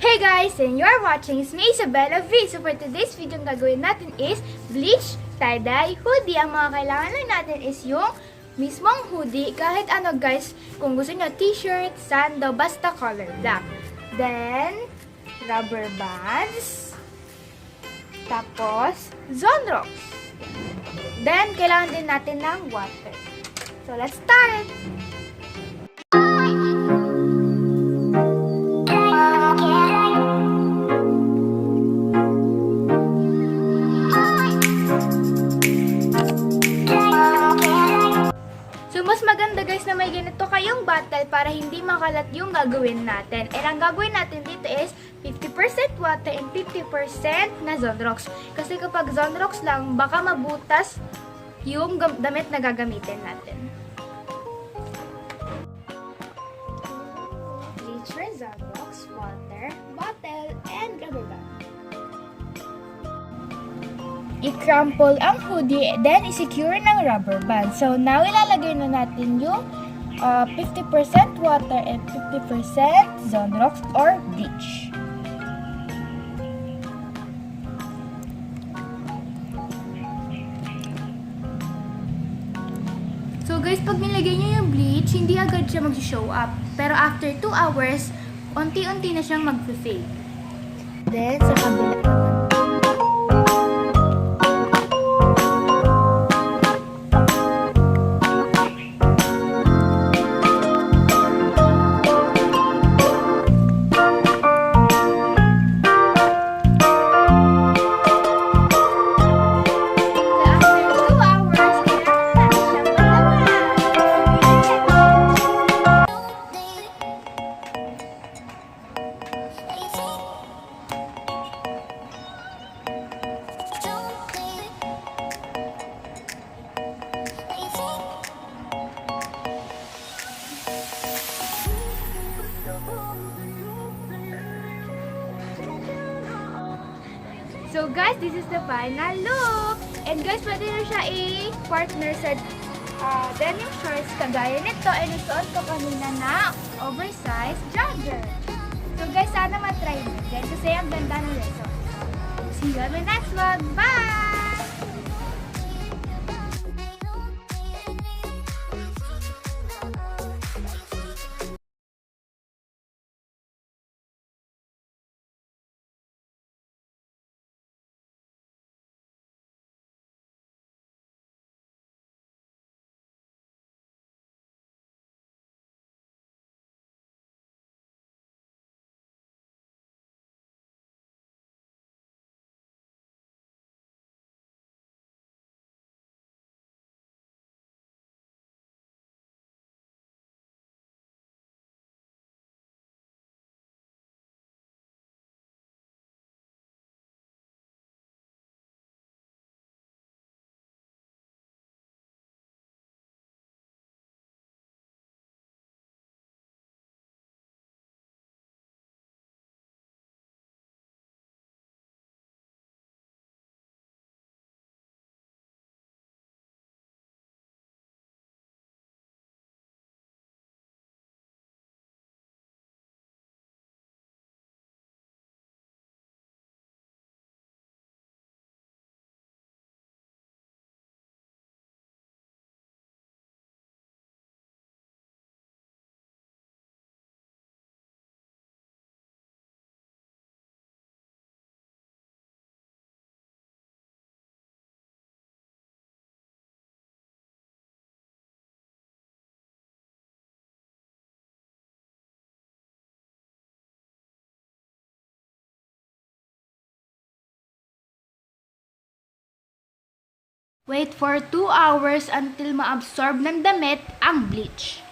Hey guys, and you're watching Fb-Ysabella V. So for today's video, ang gagawin natin is bleach tie-dye hoodie. Ang mga kailangan lang natin is yung mismong hoodie. Kahit ano guys, kung gusto nyo t-shirt, sando, basta color black. Then, rubber bands. Tapos, Zonrox. Then, kailangan din natin ng water. So let's start! Mas maganda guys na may ganito kayong bottle para hindi makalat yung gagawin natin. And ang gagawin natin dito is 50% water and 50% na Zonrox. Kasi kapag Zonrox lang, baka mabutas yung damit na gagamitin natin. Bleach, Zonrox, water, bottle, and rubber band. I-crumple ang hoodie, then i-secure ng rubber band. So, now ilalagay na natin yung 50% water and 50% Zonrox or bleach. So, guys, pag nilagay nyo yung bleach, hindi agad siya mag-show up. Pero after 2 hours, unti-unti na siyang mag-fade. Then, sa kabila naman. So guys, this is the final look. And guys, pwede na siya i-partner sa denim shorts kagaya nito. And isuot ko kanina na oversized jogger. So guys, sana matry nyo din kasi ang ganda ng result. See you on my next vlog. Bye! Wait for 2 hours until ma-absorb ng damit ang bleach.